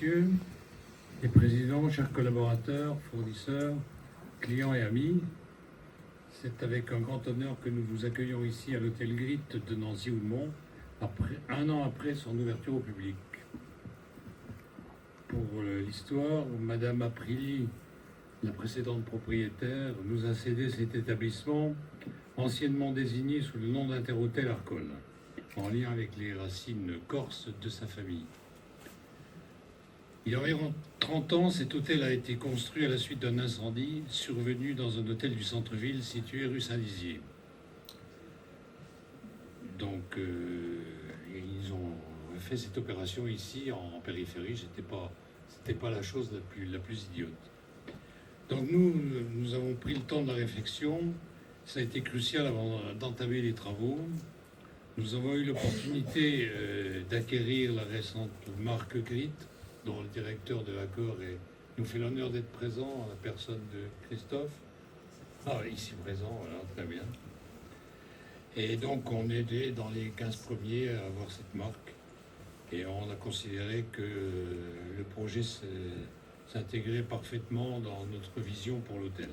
Messieurs les présidents, chers collaborateurs, fournisseurs, clients et amis, c'est avec un grand honneur que nous vous accueillons ici à l'hôtel Grit de Nancy-Houdemont, un an après son ouverture au public. Pour l'histoire, Madame Aprilly, la précédente propriétaire, nous a cédé cet établissement, anciennement désigné sous le nom d'Interhôtel Arcole, en lien avec les racines corses de sa famille. Il y a environ 30 ans, cet hôtel a été construit à la suite d'un incendie survenu dans un hôtel du centre-ville situé rue Saint-Dizier. Donc, ils ont fait cette opération ici, en périphérie. C'était pas la chose la plus idiote. Donc, nous avons pris le temps de la réflexion. Ça a été crucial avant d'entamer les travaux. Nous avons eu l'opportunité d'acquérir la récente marque Grit, dont le directeur de l'accord nous fait l'honneur d'être présent, en la personne de Christophe. Ici présent, voilà, très bien. Et donc, on était dans les 15 premiers à avoir cette marque. Et on a considéré que le projet s'intégrait parfaitement dans notre vision pour l'hôtel.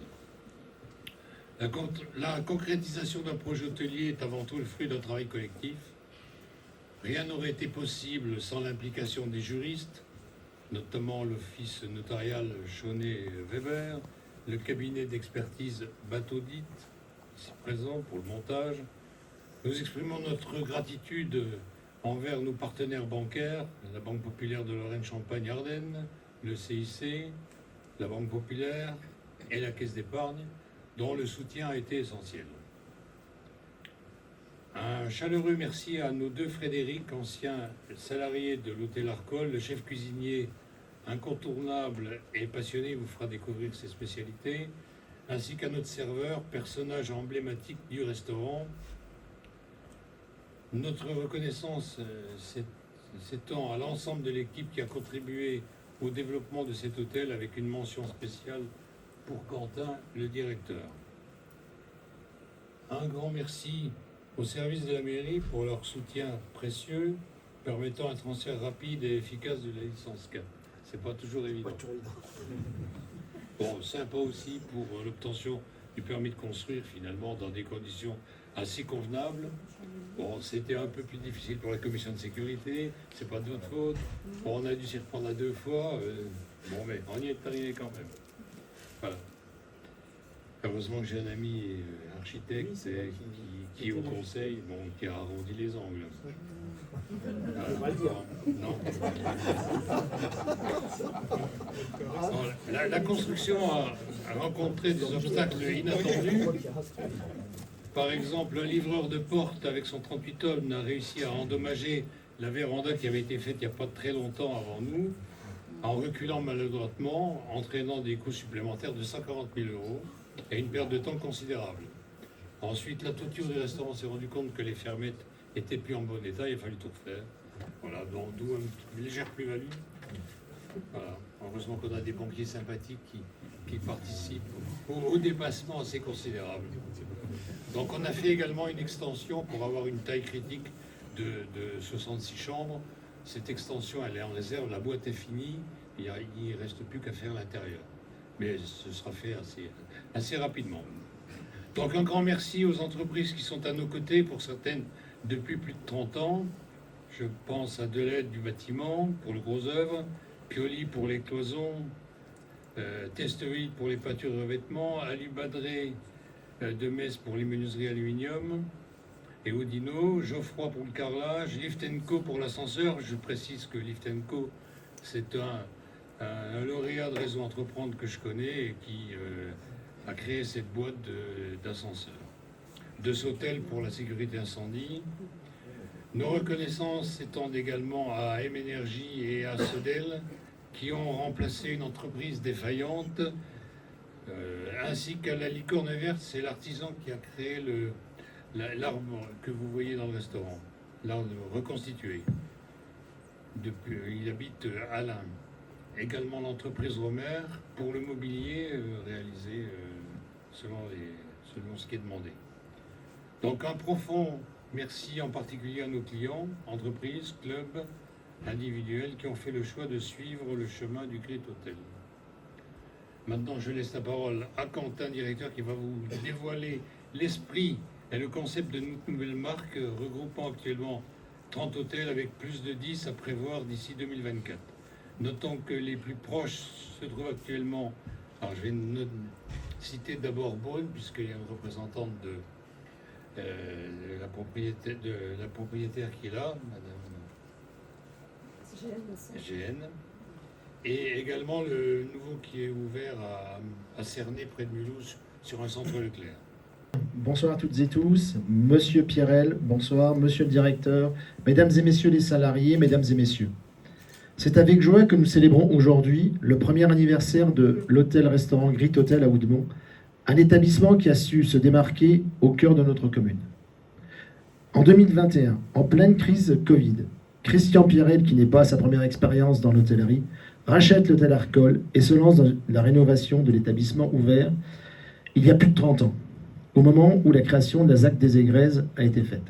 La concrétisation d'un projet hôtelier est avant tout le fruit d'un travail collectif. Rien n'aurait été possible sans l'implication des juristes, notamment l'office notarial Chaunet-Weber, le cabinet d'expertise Bateaudit, ici présent pour le montage. Nous exprimons notre gratitude envers nos partenaires bancaires, la Banque Populaire de Lorraine-Champagne-Ardenne, le CIC, la Banque Populaire et la Caisse d'épargne, dont le soutien a été essentiel. Un chaleureux merci à nos deux Frédéric, anciens salariés de l'hôtel Arcole, le chef cuisinier incontournable et passionné vous fera découvrir ses spécialités, ainsi qu'à notre serveur, personnage emblématique du restaurant. Notre reconnaissance s'étend à l'ensemble de l'équipe qui a contribué au développement de cet hôtel avec une mention spéciale pour Quentin, le directeur. Un grand merci au service de la mairie pour leur soutien précieux, permettant un transfert rapide et efficace de la licence 4. C'est pas toujours évident. Bon, sympa aussi pour l'obtention du permis de construire, finalement, dans des conditions assez convenables. Bon, c'était un peu plus difficile pour la commission de sécurité, c'est pas de votre faute. Bon, on a dû s'y reprendre à 2 fois. Bon, mais on y est arrivé quand même. Voilà. Heureusement que j'ai un ami architecte qui au conseil, qui a arrondi les angles. Non. La construction a rencontré des obstacles inattendus. Par exemple, un livreur de porte avec son 38 tonnes a réussi à endommager la véranda qui avait été faite il n'y a pas très longtemps avant nous, en reculant maladroitement, entraînant des coûts supplémentaires de 140 000 € et une perte de temps considérable. Ensuite, la toiture du restaurant s'est rendu compte que les fermettes étaient plus en bon état, il a fallu tout refaire. Voilà, donc d'où une légère plus-value. Voilà. Heureusement qu'on a des banquiers sympathiques qui participent au dépassement assez considérable. Donc on a fait également une extension pour avoir une taille critique de 66 chambres. Cette extension, elle est en réserve, la boîte est finie, il ne reste plus qu'à faire l'intérieur. Mais ce sera fait assez rapidement. Donc un grand merci aux entreprises qui sont à nos côtés, pour certaines depuis plus de 30 ans. Je pense à Delette du bâtiment pour le gros œuvre, Pioli pour les cloisons, Testeville pour les peintures et revêtements, Ali Badré de Metz pour les menuiseries aluminium, et Odino, Geoffroy pour le carrelage, Lift & Co pour l'ascenseur. Je précise que Lift & Co, c'est un lauréat de Réseau Entreprendre que je connais et qui a créé cette boîte d'ascenseurs. De Sautel pour la sécurité incendie. Nos reconnaissances s'étendent également à M Énergie et à Sodel, qui ont remplacé une entreprise défaillante, ainsi qu'à la Licorne Verte. C'est l'artisan qui a créé l'arbre que vous voyez dans le restaurant, l'arbre reconstitué. Il habite Alain. Également l'entreprise Romer pour le mobilier réalisé selon ce qui est demandé. Donc un profond merci en particulier à nos clients, entreprises, clubs, individuels qui ont fait le choix de suivre le chemin du Grit Hotel. Maintenant, je laisse la parole à Quentin, directeur, qui va vous dévoiler l'esprit et le concept de notre nouvelle marque, regroupant actuellement 30 hôtels avec plus de 10 à prévoir d'ici 2024. Notons que les plus proches se trouvent actuellement, alors je vais citer d'abord Beaune, puisqu'il y a une représentante de la propriétaire qui est là, Madame GN, et également le nouveau qui est ouvert à Cernay, près de Mulhouse, sur un centre Leclerc. Bonsoir à toutes et tous, Monsieur Pierrel, bonsoir, Monsieur le directeur, Mesdames et Messieurs les salariés, Mesdames et Messieurs. C'est avec joie que nous célébrons aujourd'hui le premier anniversaire de l'hôtel-restaurant Grit Hotel à Houdemont, un établissement qui a su se démarquer au cœur de notre commune. En 2021, en pleine crise Covid, Christian Pierrel, qui n'est pas à sa première expérience dans l'hôtellerie, rachète l'hôtel Arcole et se lance dans la rénovation de l'établissement ouvert il y a plus de 30 ans, au moment où la création de la ZAC des Aigraises a été faite.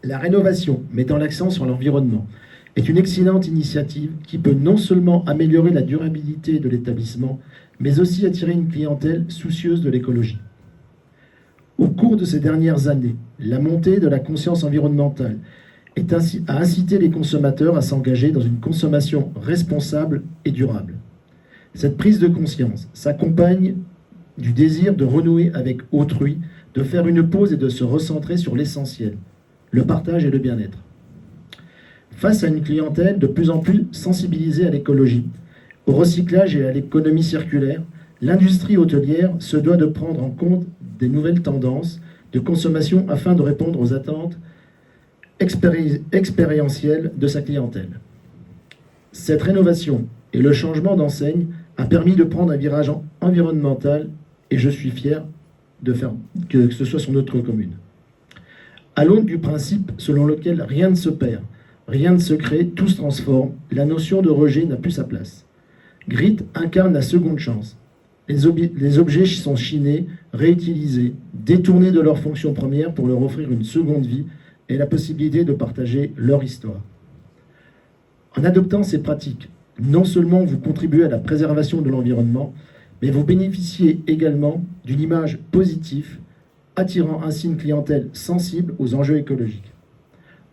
La rénovation, mettant l'accent sur l'environnement, est une excellente initiative qui peut non seulement améliorer la durabilité de l'établissement, mais aussi attirer une clientèle soucieuse de l'écologie. Au cours de ces dernières années, la montée de la conscience environnementale a incité les consommateurs à s'engager dans une consommation responsable et durable. Cette prise de conscience s'accompagne du désir de renouer avec autrui, de faire une pause et de se recentrer sur l'essentiel, le partage et le bien-être. Face à une clientèle de plus en plus sensibilisée à l'écologie, au recyclage et à l'économie circulaire, l'industrie hôtelière se doit de prendre en compte des nouvelles tendances de consommation afin de répondre aux attentes expérientielles de sa clientèle. Cette rénovation et le changement d'enseigne a permis de prendre un virage environnemental et je suis fier de faire que ce soit sur notre commune. À l'aune du principe selon lequel rien ne se perd, rien ne se crée, tout se transforme, la notion de rejet n'a plus sa place. Grit incarne la seconde chance. Les objets sont chinés, réutilisés, détournés de leur fonction première pour leur offrir une seconde vie et la possibilité de partager leur histoire. En adoptant ces pratiques, non seulement vous contribuez à la préservation de l'environnement, mais vous bénéficiez également d'une image positive, attirant ainsi une clientèle sensible aux enjeux écologiques.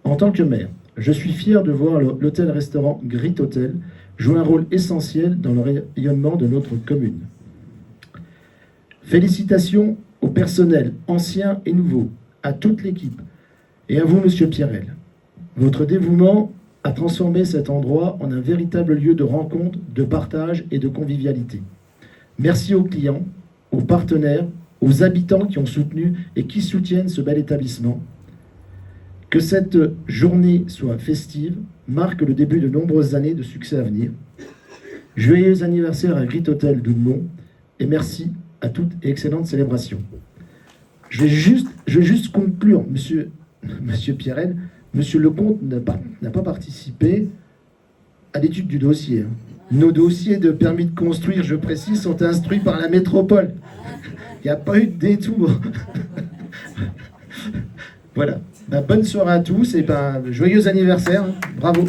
En tant que maire, je suis fier de voir l'hôtel-restaurant Grit Hotel jouer un rôle essentiel dans le rayonnement de notre commune. Félicitations au personnel ancien et nouveau, à toute l'équipe, et à vous, Monsieur Pierrel. Votre dévouement a transformé cet endroit en un véritable lieu de rencontre, de partage et de convivialité. Merci aux clients, aux partenaires, aux habitants qui ont soutenu et qui soutiennent ce bel établissement. Que cette journée soit festive, marque le début de nombreuses années de succès à venir. Joyeux anniversaire à Grit Hotel d'Houdemont et merci à toute et excellente célébration. Je vais juste conclure, Monsieur Pierrel. Monsieur Lecomte n'a pas participé à l'étude du dossier. Nos dossiers de permis de construire, je précise, sont instruits par la métropole. Il n'y a pas eu de détour. Voilà. Bonne soirée à tous et joyeux anniversaire. Bravo.